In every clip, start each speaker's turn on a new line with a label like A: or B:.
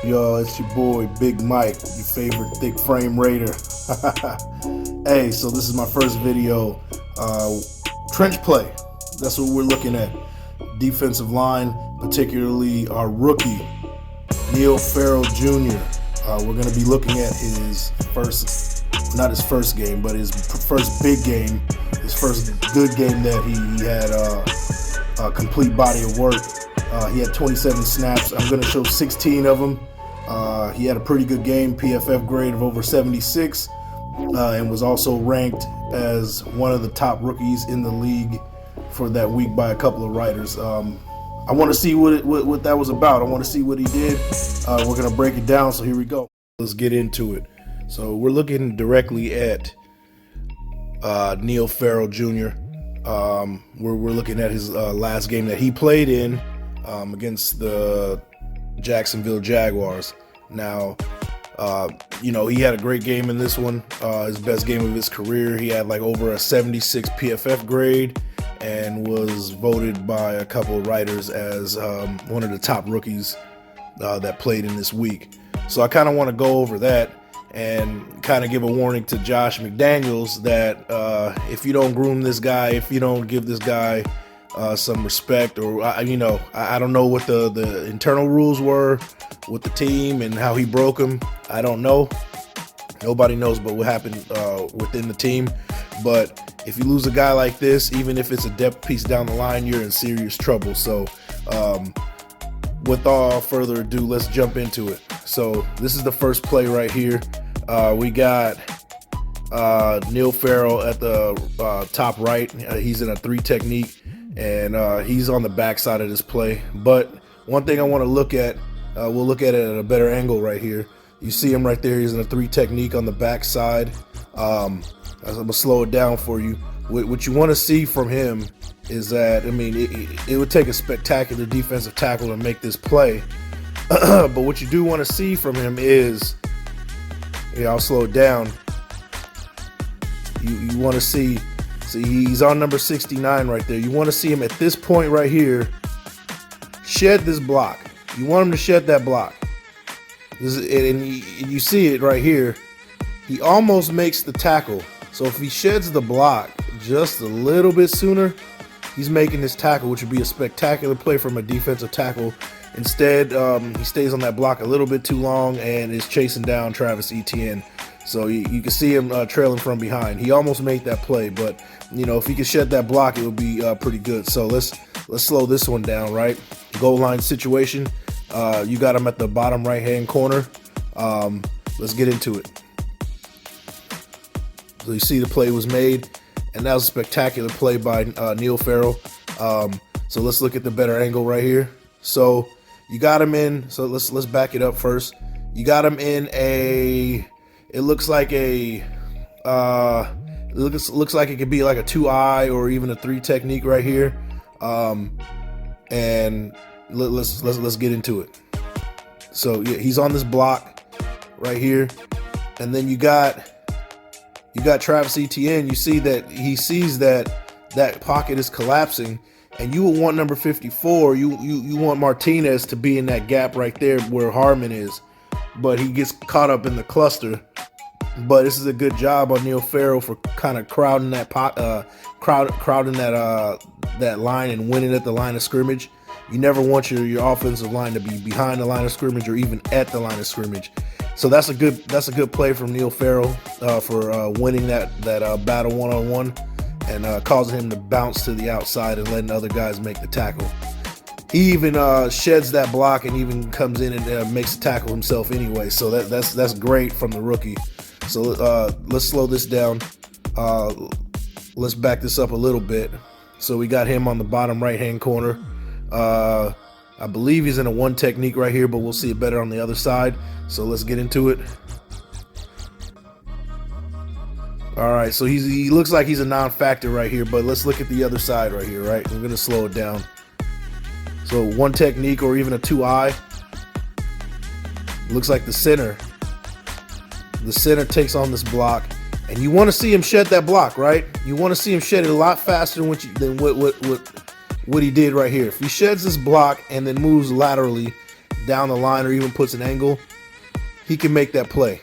A: Yo, it's your boy Big Mike, your favorite thick frame raider. Hey, so this is my first video. Trench play. That's what we're looking at. Defensive line, particularly our rookie, Neil Farrell Jr. We're going to be looking at his first, not his first game, but his first big game, his first good game that he had a complete body of work. He had 27 snaps. I'm going to show 16 of them. He had a pretty good game, PFF grade of over 76, and was also ranked as one of the top rookies in the league for that week by a couple of writers. I want to see what that was about. I want to see what he did. We're going to break it down, so here we go. Let's get into it. So we're looking directly at Neil Farrell Jr. We're looking at his last game that he played in against the Jacksonville Jaguars. Now, he had a great game in this one, his best game of his career. He had like over a 76 PFF grade and was voted by a couple of writers as one of the top rookies that played in this week. So I kind of want to go over that and kind of give a warning to Josh McDaniels that if you don't groom this guy, if you don't give this guy some respect, or I don't know what the internal rules were with the team and how he broke them. I don't know. Nobody knows but what happened within the team. But if you lose a guy like this, even if it's a depth piece down the line, you're in serious trouble. So without further ado, let's jump into it. So this is the first play right here. We got Neil Farrell at the top right. He's in a 3 technique, and he's on the backside of this play. But one thing I want to look at, we'll look at it at a better angle right here. You see him right there. He's in a 3 technique on the backside. I'm gonna slow it down for you. What you want to see from him is that, it would take a spectacular defensive tackle to make this play. But what you do want to see from him is, I'll slow it down. You want to see he's on number 69 right there. You want to see him at this point right here shed this block. You want him to shed that block. And you see it right here. He almost makes the tackle. So if he sheds the block just a little bit sooner, he's making this tackle, which would be a spectacular play from a defensive tackle. Instead, he stays on that block a little bit too long and is chasing down Travis Etienne. So you can see him trailing from behind. He almost made that play, but if he could shed that block, it would be pretty good. So let's slow this one down, right? Goal line situation. You got him at the bottom right-hand corner. Let's get into it. So you see the play was made, and that was a spectacular play by Neil Farrell. So let's look at the better angle right here. So you got him in. So let's back it up first. You got him in a. It looks like a. Looks like it could be like a 2-eye or even a 3 technique right here. And let's get into it. So yeah, he's on this block right here, and then you got Travis Etienne. You see that he sees that pocket is collapsing, and you will want number 54. You want Martinez to be in that gap right there where Harmon is, but he gets caught up in the cluster. But this is a good job on Neil Farrell for kind of crowding that crowding that line and winning at the line of scrimmage. You never want your offensive line to be behind the line of scrimmage or even at the line of scrimmage. So that's a good play from Neil Farrell for winning that battle one-on-one and causing him to bounce to the outside and letting other guys make the tackle. He even sheds that block and even comes in and makes the tackle himself anyway. So that's great from the rookie. So let's slow this down. Let's back this up a little bit. So we got him on the bottom right-hand corner. I believe he's in a 1 technique right here, but we'll see it better on the other side. So let's get into it. All right, so he looks like he's a non-factor right here, but let's look at the other side right here, right? I'm going to slow it down. So 1 technique or even a 2-eye. Looks like the center takes on this block, and you want to see him shed that block, right? You want to see him shed it a lot faster than what he did right here. If he sheds this block and then moves laterally, down the line or even puts an angle, he can make that play.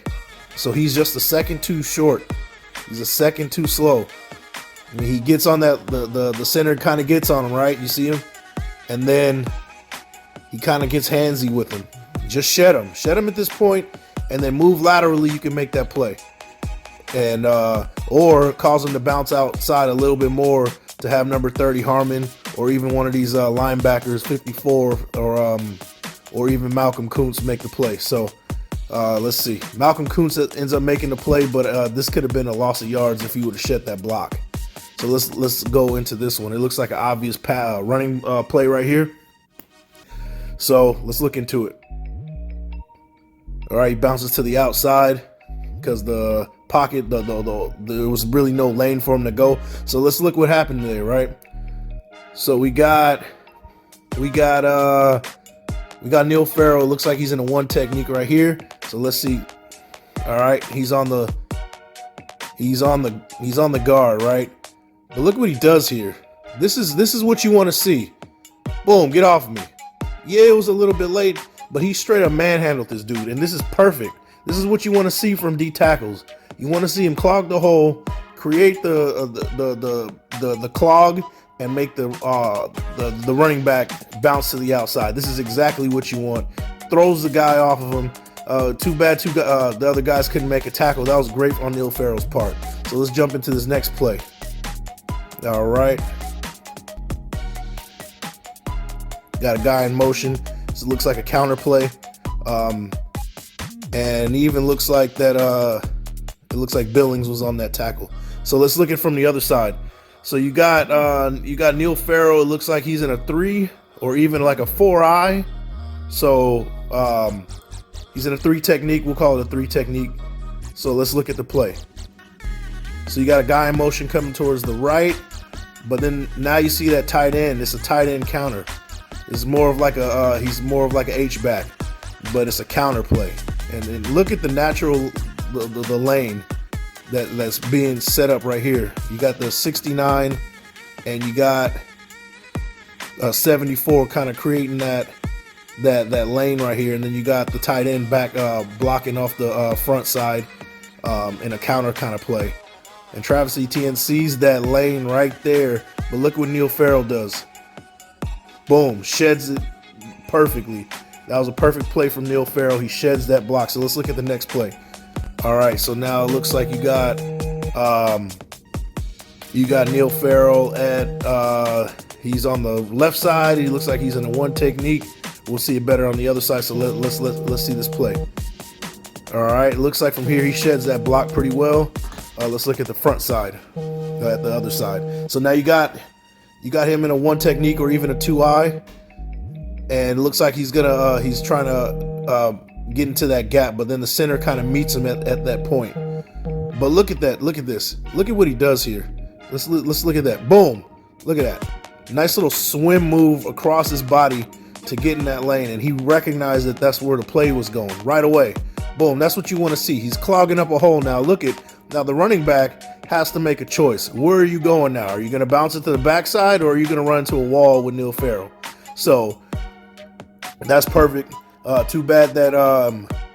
A: So he's just a second too short. He's a second too slow. I mean, he gets on that, the center kind of gets on him, right? You see him? And then he kind of gets handsy with him. Just shed him. Shed him at this point, and then move laterally, you can make that play. And or cause him to bounce outside a little bit more to have number 30 Harmon or even one of these linebackers, 54, or even Malcolm Kuntz make the play. So let's see. Malcolm Kuntz ends up making the play, but this could have been a loss of yards if he would have shed that block. So let's go into this one. It looks like an obvious running play right here. So let's look into it. All right, he bounces to the outside because the pocket, there was really no lane for him to go. So let's look what happened there, right? So we got Neil Farrell. It looks like he's in a one technique right here. So let's see. All right, he's on the guard, right? But look what he does here. This is what you want to see. Boom, get off of me. Yeah, it was a little bit late, but he straight up manhandled this dude, and this is perfect. This is what you want to see from D tackles. You want to see him clog the hole, create the clog, and make the running back bounce to the outside. This is exactly what you want. Throws the guy off of him. Too bad the other guys couldn't make a tackle. That was great on Neil Farrell's part. So let's jump into this next play. All right. Got a guy in motion. So it looks like a counter play. And even looks like that it looks like Billings was on that tackle. So let's look at it from the other side. So you got Neil Farrell. It looks like he's in a 3 or even like a 4-eye. So he's in a 3 technique. We'll call it a 3 technique. So let's look at the play. So you got a guy in motion coming towards the right, but then now you see that tight end. It's a tight end counter. It's more of like a he's more of like an H-back, but it's a counter play. And look at the natural the lane that's being set up right here. You got the 69 and you got 74 kind of creating that lane right here, and then you got the tight end back blocking off the front side in a counter kind of play. And Travis Etienne sees that lane right there, but look what Neil Farrell does. Boom, sheds it perfectly. That was a perfect play from Neil Farrell. He sheds that block. So let's look at the next play. All right, so now it looks like you got Neil Farrell at he's on the left side. He looks like he's in a 1 technique. We'll see it better on the other side. So let's see this play. All right, it looks like from here he sheds that block pretty well. Let's look at the front side, at the other side. So now you got him in a 1 technique or even a 2-eye, and it looks like he's trying to get into that gap, but then the center kind of meets him at that point. But look at that. Look at this. Look at what he does here. Let's look at that. Boom. Look at that. Nice little swim move across his body to get in that lane, and he recognized that that's where the play was going right away. Boom. That's what you want to see. He's clogging up a hole now. Now the running back has to make a choice. Where are you going now? Are you going to bounce it to the backside, or are you going to run into a wall with Neil Farrell? So that's perfect. Too bad that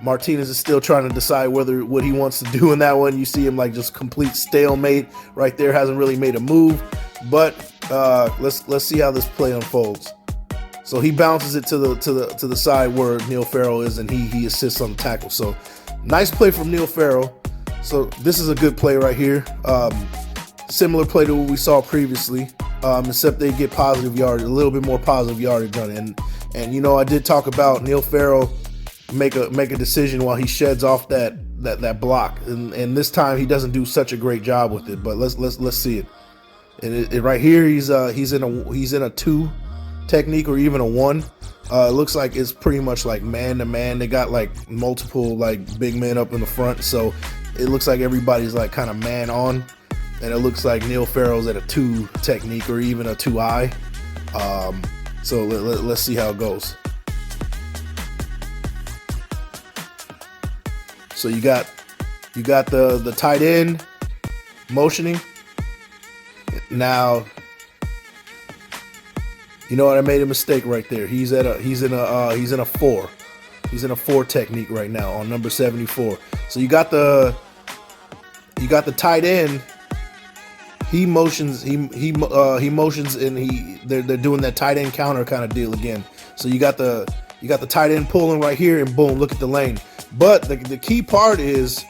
A: Martinez is still trying to decide what he wants to do in that one. You see him like just complete stalemate right there. Hasn't really made a move. But let's see how this play unfolds. So he bounces it to the side where Neil Farrell is, and he assists on the tackle. So nice play from Neil Farrell. So this is a good play right here. Similar play to what we saw previously, except they get positive yardage, a little bit more positive yardage on it. And you know, I did talk about Neil Farrell make a decision while he sheds off that block, and this time he doesn't do such a great job with it. But let's see it. And right here he's in a 2 technique or even a 1. It looks like it's pretty much like man to man. They got like multiple like big men up in the front, so it looks like everybody's like kind of man on, and it looks like Neil Farrell's at a 2 technique or even a 2-eye. So let's see how it goes. So you got the tight end motioning. Now You know what? I made a mistake right there. He's in a 4. He's in a 4 technique right now on number 74. So you got the tight end. He motions. He motions, and they're doing that tight end counter kind of deal again. So you got the tight end pulling right here, and boom, look at the lane. But the key part is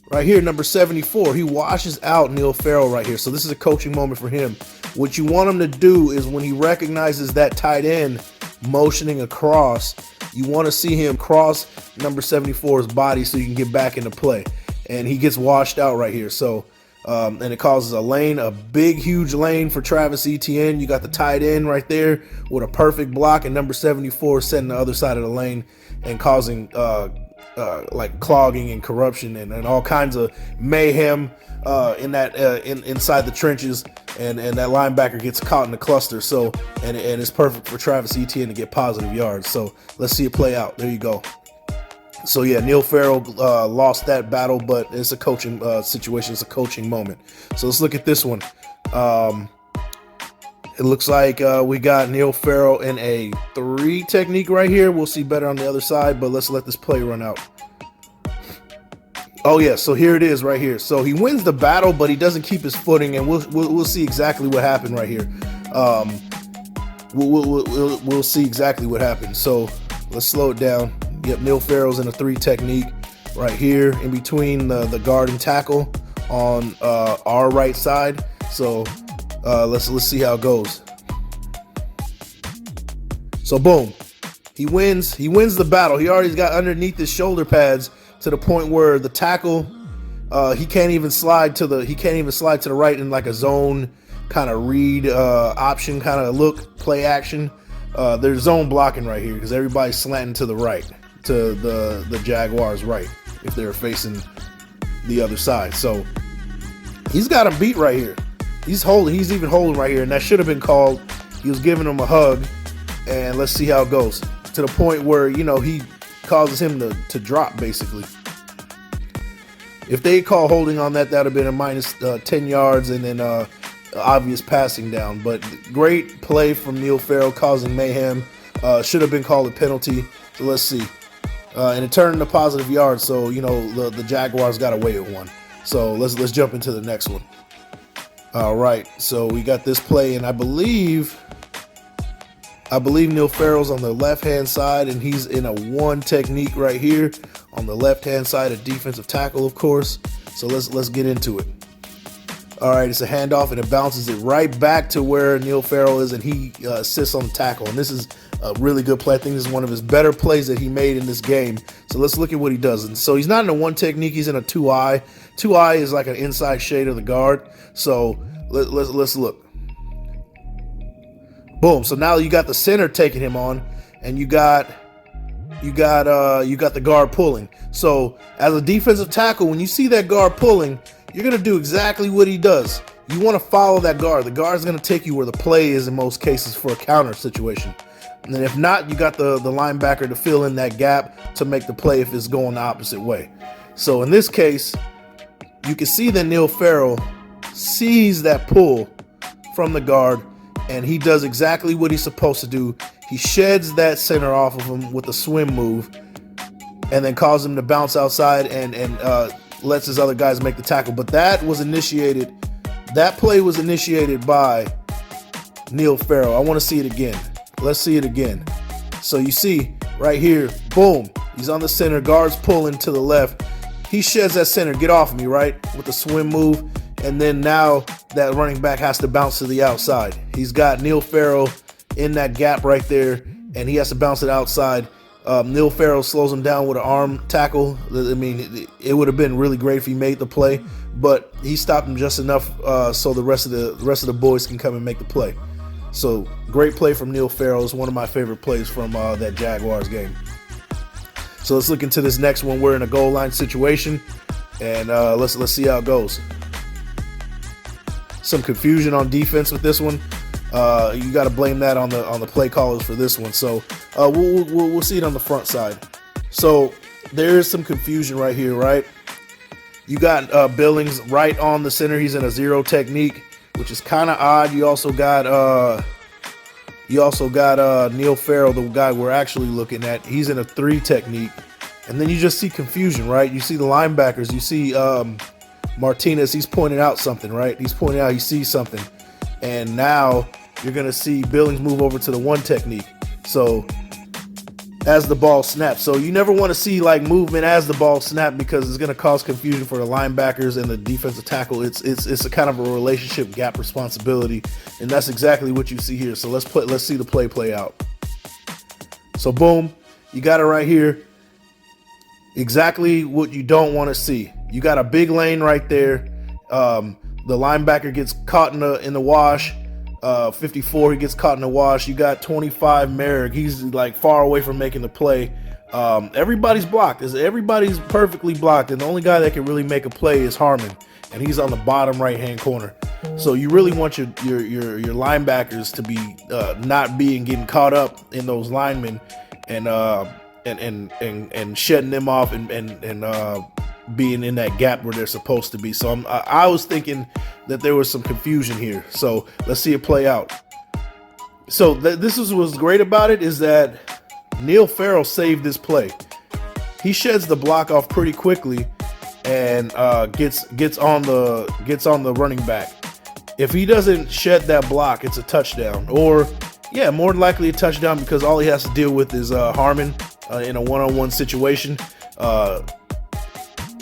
A: right here, number 74. He washes out Neil Farrell right here. So this is a coaching moment for him. What you want him to do is when he recognizes that tight end motioning across, you want to see him cross number 74's body so you can get back into play. And he gets washed out right here. So, and it causes a lane, a big, huge lane for Travis Etienne. You got the tight end right there with a perfect block, and number 74 setting the other side of the lane and causing like clogging and corruption and all kinds of mayhem inside the trenches. And that linebacker gets caught in the cluster. So, and it's perfect for Travis Etienne to get positive yards. So let's see it play out. There you go. So yeah, Neil Farrell lost that battle, but it's a coaching situation. It's a coaching moment. So let's look at this one. It looks like we got Neil Farrell in a 3 technique right here. We'll see better on the other side, but let's let this play run out. Oh yeah, so here it is right here. So he wins the battle, but he doesn't keep his footing, and we'll see exactly what happened right here. We'll see exactly what happened. So let's slow it down. Yep, Neil Farrell's in a 3 technique right here in between the guard and tackle on our right side. So let's see how it goes. So boom, he wins the battle. He already got underneath his shoulder pads to the point where the tackle he can't even slide to the right in like a zone kind of read option kind of look play action. There's zone blocking right here because everybody's slanting to the right, to the Jaguars right if they're facing the other side. So he's got him beat right here. He's even holding right here, and that should have been called. He was giving him a hug, and let's see how it goes to the point where he causes him to drop basically. If they call holding on that, that would have been a minus 10 yards and then obvious passing down. But great play from Neil Farrell causing mayhem. Should have been called a penalty. So let's see. And it turned into positive yards. So the Jaguars got away with one. So let's jump into the next one. All right. So we got this play, and I believe Neil Farrell's on the left-hand side, and he's in a 1 technique right here on the left-hand side, a defensive tackle, of course. So let's get into it. All right, it's a handoff, and it bounces it right back to where Neil Farrell is, and he assists on the tackle. And this is a really good play. I think this is one of his better plays that he made in this game. So let's look at what he does. And so he's not in a 1 technique. He's in a 2-eye. 2-eye is like an inside shade of the guard. So let's look. Boom. So now you got the center taking him on, and you got the guard pulling. So as a defensive tackle, when you see that guard pulling, you're going to do exactly what he does. You want to follow that guard. The guard's going to take you where the play is in most cases for a counter situation. And then if not, you got the linebacker to fill in that gap to make the play if it's going the opposite way. So in this case, you can see that Neil Farrell sees that pull from the guard, and he does exactly what he's supposed to do. He sheds that center off of him with a swim move and then causes him to bounce outside and lets his other guys make the tackle. But that play was initiated by Neil Farrell. I want to see it again. Let's see it again. So you see right here, boom, he's on the center, guards pulling to the left. He sheds that center, get off me, right, with the swim move. And then now that running back has to bounce to the outside. He's got Neil Farrell in that gap right there, and he has to bounce it outside. Neil Farrell slows him down with an arm tackle. I mean, it would have been really great if he made the play, but he stopped him just enough so the rest of the boys can come and make the play. So great play from Neil Farrell. It's one of my favorite plays from that Jaguars game. So let's look into this next one. We're in a goal line situation, and let's see how it goes. Some confusion on defense with this one. You got to blame that on the play callers for this one. So we'll see it on the front side. So there is some confusion right here, right? You got Billings right on the center. He's in a 0 technique, which is kind of odd. You also got You also got Neil Farrell, the guy we're actually looking at. He's in a 3 technique. And then you just see confusion, right? You see the linebackers. You see Martinez. He's pointing out something, right? He's pointing out he sees something. And now you're going to see Billings move over to the 1 technique. So as the ball snaps. So you never want to see like movement as the ball snaps, because it's going to cause confusion for the linebackers and the defensive tackle. It's a kind of a relationship gap responsibility, and that's exactly what you see here. So let's see the play out. So boom, you got it right here. Exactly what you don't want to see. You got a big lane right there. The linebacker gets caught in the wash. 54, he gets caught in the wash. You got 25, Merrick. He's like far away from making the play. Everybody's blocked. Everybody's perfectly blocked, and the only guy that can really make a play is Harmon, and he's on the bottom right-hand corner. So you really want your linebackers to be not getting caught up in those linemen, and shedding them off and being in that gap where they're supposed to be. So I was thinking that there was some confusion here. So let's see it play out. So this is what's great about it, is that Neil Farrell saved this play. He sheds the block off pretty quickly and gets on the running back. If he doesn't shed that block, it's a touchdown, or yeah, more than likely a touchdown, because all he has to deal with is Harmon in a one-on-one situation.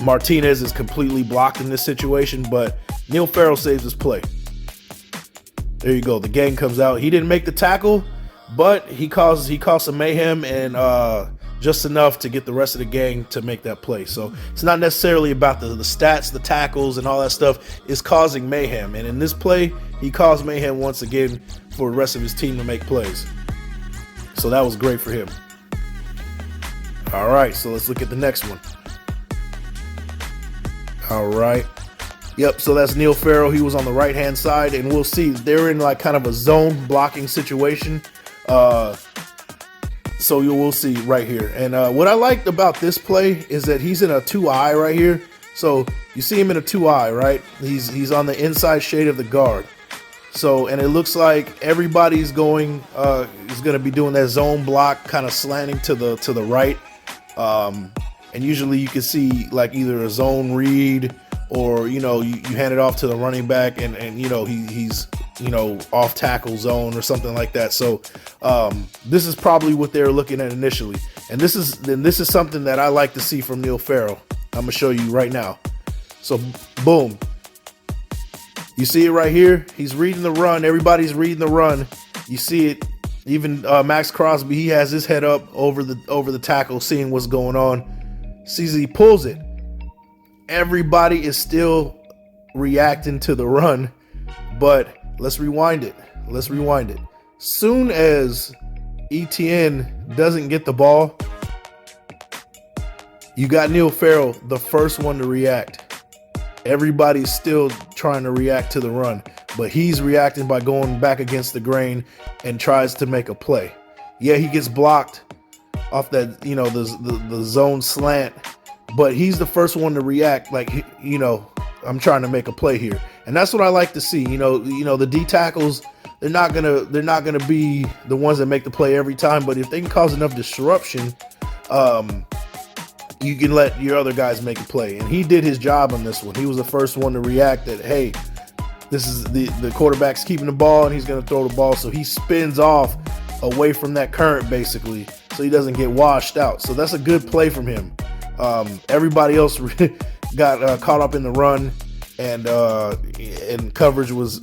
A: Martinez is completely blocked in this situation, but Neil Farrell saves his play. There you go. The gang comes out. He didn't make the tackle, but he caused some mayhem, and just enough to get the rest of the gang to make that play. So it's not necessarily about the stats, the tackles, and all that stuff. It's causing mayhem. And in this play, he caused mayhem once again for the rest of his team to make plays. So that was great for him. All right, so let's look at the next one. All right. Yep, so that's Neil Farrell. He was on the right-hand side, and we'll see. They're in like kind of a zone blocking situation. So we'll see right here. And what I liked about this play is that he's in a 2-eye right here. So you see him in a 2-eye, right? He's on the inside shade of the guard. So, and it looks like everybody's going is going to be doing that zone block, kind of slanting to the right. And usually you can see like either a zone read, or you hand it off to the running back, and he's off tackle zone or something like that. So this is probably what they're looking at initially, and this is something that I like to see from Neil Farrell. I'm gonna show you right now. So boom, you see it right here. He's reading the run. Everybody's reading the run. You see it. Even Max Crosby, he has his head up over the tackle, seeing what's going on. Sees he pulls it. Everybody is still reacting to the run, but let's rewind it. Soon as ETN doesn't get the ball, you got Neil Farrell, the first one to react. Everybody's still trying to react to the run, but he's reacting by going back against the grain and tries to make a play. Yeah, he gets blocked off that, the zone slant, but he's the first one to react like, I'm trying to make a play here. And that's what I like to see. The D tackles, they're not gonna be the ones that make the play every time, but if they can cause enough disruption, you can let your other guys make a play. And he did his job on this one. He was the first one to react that, hey, this is the quarterback's keeping the ball and he's going to throw the ball. So he spins off away from that current, basically, so he doesn't get washed out. So that's a good play from him. Everybody else got caught up in the run, and coverage was,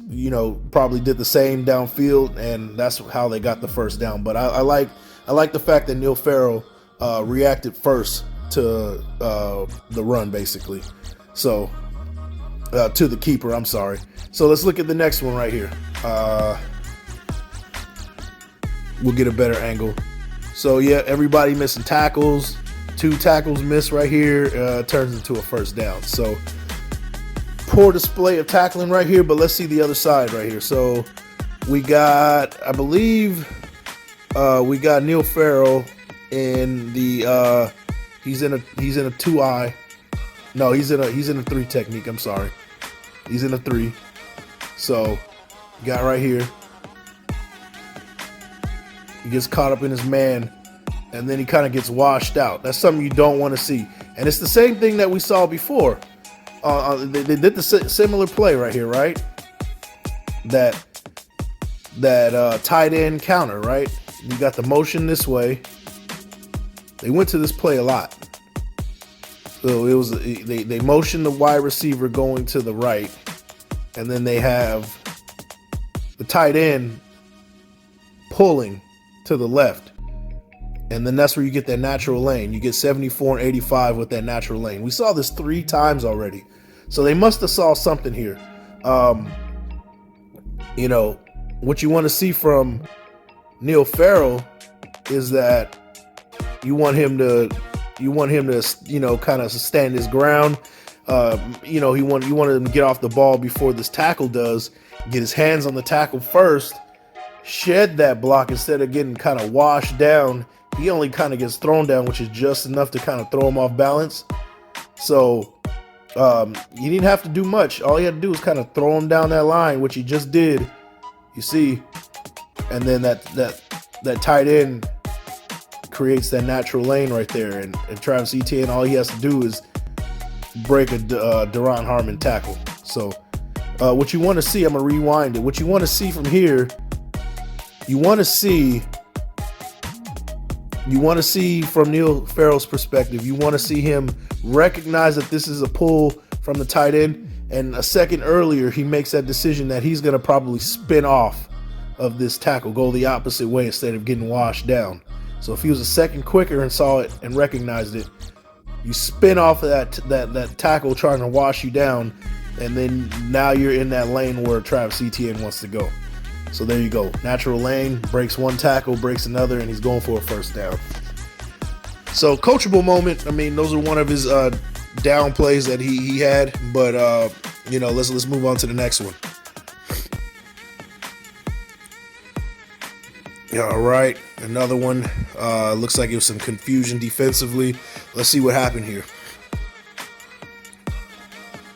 A: probably did the same downfield, and that's how they got the first down. But I like the fact that Neil Farrell reacted first to the run, basically. So to the keeper, I'm sorry. So let's look at the next one right here. We'll get a better angle. So yeah, everybody missing tackles. 2 tackles missed right here. Turns into a first down. So poor display of tackling right here, but let's see the other side right here. So we got, I believe, we got Neil Farrell in the he's in a 2-eye. No, he's in a 3 technique. I'm sorry. He's in a 3. So got right here. He gets caught up in his man, and then he kind of gets washed out. That's something you don't want to see. And it's the same thing that we saw before. They did the similar play right here, right? That tight end counter, right? You got the motion this way. They went to this play a lot. So it was they motioned the wide receiver going to the right, and then they have the tight end pulling to the left. And then that's where you get that natural lane. You get 74 and 85 with that natural lane. We saw this 3 times already. So they must have saw something here. You know, what you want to see from Neil Farrell is that you want him to, you know, kind of stand his ground. You know, you wanted him to get off the ball before this tackle does, get his hands on the tackle first, shed that block instead of getting kind of washed down. He only kind of gets thrown down, which is just enough to kind of throw him off balance. So you didn't have to do much. All you had to do was kind of throw him down that line, which he just did. You see, and then that tight end creates that natural lane right there. And Travis Etienne, all he has to do is break a Deron Harmon tackle. So what you want to see, I'm going to rewind it. What you want to see from here, you want to see from Neil Farrell's perspective, you want to see him recognize that this is a pull from the tight end. And a second earlier, he makes that decision that he's going to probably spin off of this tackle, go the opposite way instead of getting washed down. So if he was a second quicker and saw it and recognized it, you spin off of that tackle trying to wash you down, and then now you're in that lane where Travis Etienne wants to go. So there you go. Natural lane, breaks one tackle, breaks another, and he's going for a first down. So coachable moment. I mean, those are one of his down plays that he had, but you know, let's move on to the next one. All right, another one. Looks like it was some confusion defensively. Let's see what happened here.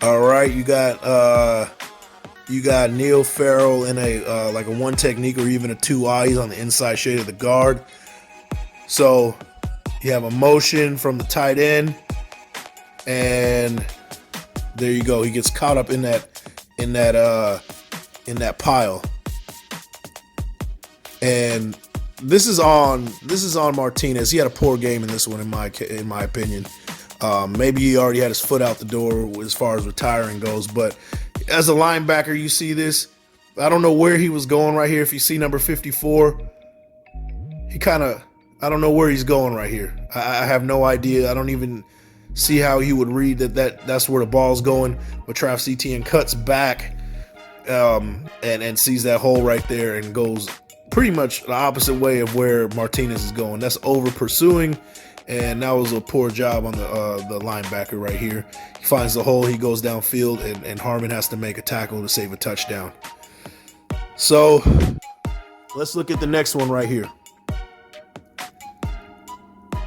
A: All right, you got Neil Farrell in a like a one technique or even a 2-eye. He's on the inside shade of the guard. So you have a motion from the tight end, and there you go. He gets caught up in that pile. And this is on Martinez. He had a poor game in this one, in my opinion. Maybe he already had his foot out the door as far as retiring goes. But as a linebacker, you see this. I don't know where he was going right here. If you see number 54, I don't know where he's going right here. I have no idea. I don't even see how he would read that's where the ball's going. But Travis Etienne cuts back and sees that hole right there and goes pretty much the opposite way of where Martinez is going. That's over pursuing, and that was a poor job on the linebacker right here. He finds the hole, he goes downfield, and Harmon has to make a tackle to save a touchdown. So let's look at the next one right here.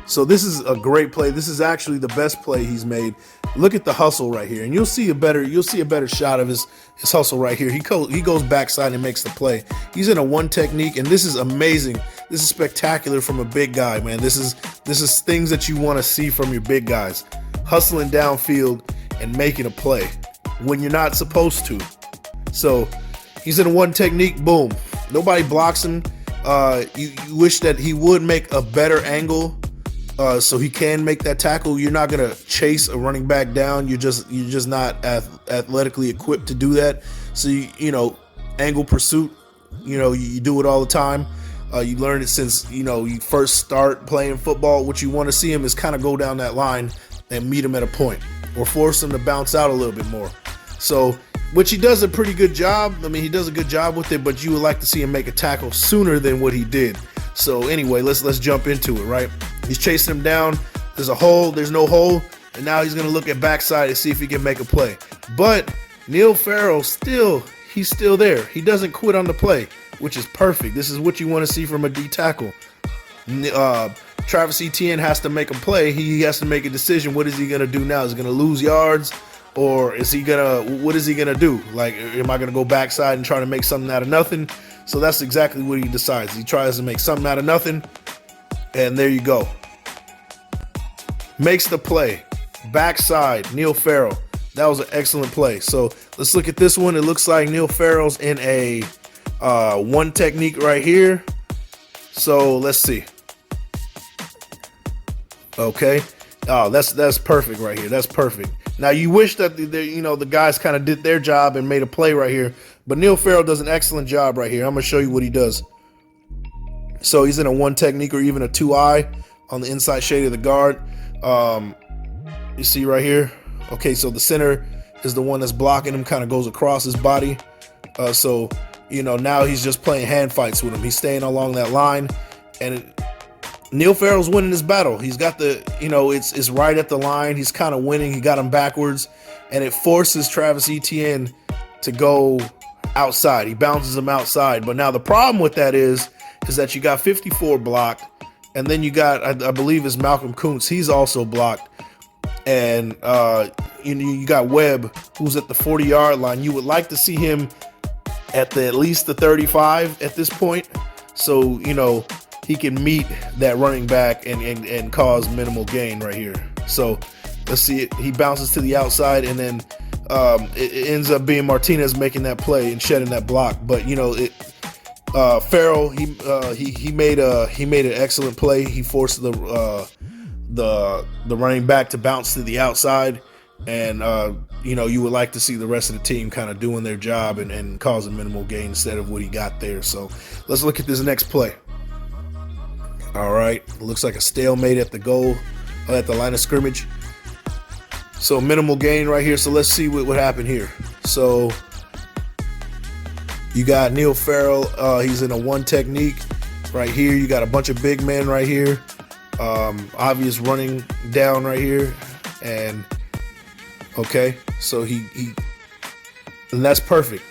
A: So this is a great play. This is actually the best play he's made. Look at the hustle right here, and you'll see a better shot of his hustle right here. He goes backside and makes the play. He's in a one technique, and this is amazing. This is spectacular from a big guy, man. This is things that you want to see from your big guys, hustling downfield and making a play when you're not supposed to. So he's in a one technique. Boom. Nobody blocks him. You wish that he would make a better angle. So he can make that tackle. You're not gonna chase a running back down. You're just not athletically equipped to do that. So you know, angle pursuit. You know, you do it all the time. You learn it since you first start playing football. What you want to see him is kind of go down that line and meet him at a point, or force him to bounce out a little bit more. So, which he does a pretty good job. I mean, he does a good job with it, but you would like to see him make a tackle sooner than what he did. So anyway, let's jump into it, right? He's chasing him down. There's a hole. There's no hole. And now he's going to look at backside to see if he can make a play. But Neil Farrell he's still there. He doesn't quit on the play, which is perfect. This is what you want to see from a D tackle. Travis Etienne has to make a play. He has to make a decision. What is he going to do now? Is he going to lose yards? Or what is he going to do? Like, am I going to go backside and try to make something out of nothing? So that's exactly what he decides. He tries to make something out of nothing, and there you go. Makes the play. Backside, Neil Farrell. That was an excellent play. So let's look at this one. It looks like Neil Farrell's in a one technique right here. So let's see. Okay. Oh, that's perfect right here. That's perfect. Now you wish that the guys kind of did their job and made a play right here, but Neil Farrell does an excellent job right here. I'm gonna show you what he does. So he's in a one technique or even a 2-eye on the inside shade of the guard. You see right here. Okay, so the center is the one that's blocking him, kind of goes across his body. So now he's just playing hand fights with him. He's staying along that line, and Neil Farrell's winning this battle. He's got it's right at the line. He's kind of winning. He got him backwards, and it forces Travis Etienne to go outside. He bounces him outside. But now the problem with that is that you got 54 blocked, and then you got, I believe it's Malcolm Kuntz. He's also blocked. And you got Webb, who's at the 40-yard line. You would like to see him at least the 35 at this point, so he can meet that running back and cause minimal gain right here. So let's see it. He bounces to the outside, and then it ends up being Martinez making that play and shedding that block. But Farrell, he made an excellent play. He forced the running back to bounce to the outside, and you would like to see the rest of the team kind of doing their job and causing minimal gain instead of what he got there. So let's look at this next play. All right, looks like a stalemate at the goal, at the line of scrimmage. So minimal gain right here. So let's see what happened here. So you got Neil Farrell. He's in a one technique right here. You got a bunch of big men right here. Obvious running down right here, and okay, so and that's perfect.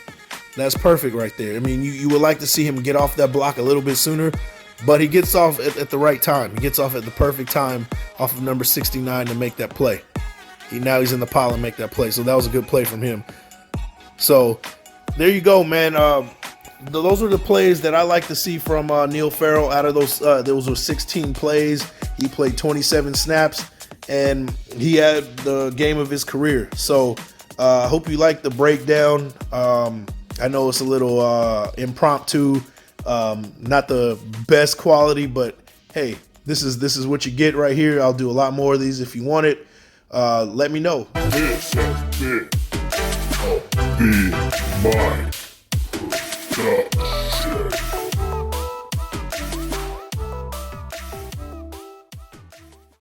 A: That's perfect right there. I mean, you would like to see him get off that block a little bit sooner, but he gets off at the right time. He gets off at the perfect time off of number 69 to make that play. Now he's in the pile and make that play. So that was a good play from him. So there you go, man. Those are the plays that I like to see from Neil Farrell. Out of those were 16 plays. He played 27 snaps, and he had the game of his career. So I hope you like the breakdown. I know it's a little impromptu, not the best quality, but hey, this is what you get right here. I'll do a lot more of these if you want it. Let me know.
B: This has been a Big Mike production.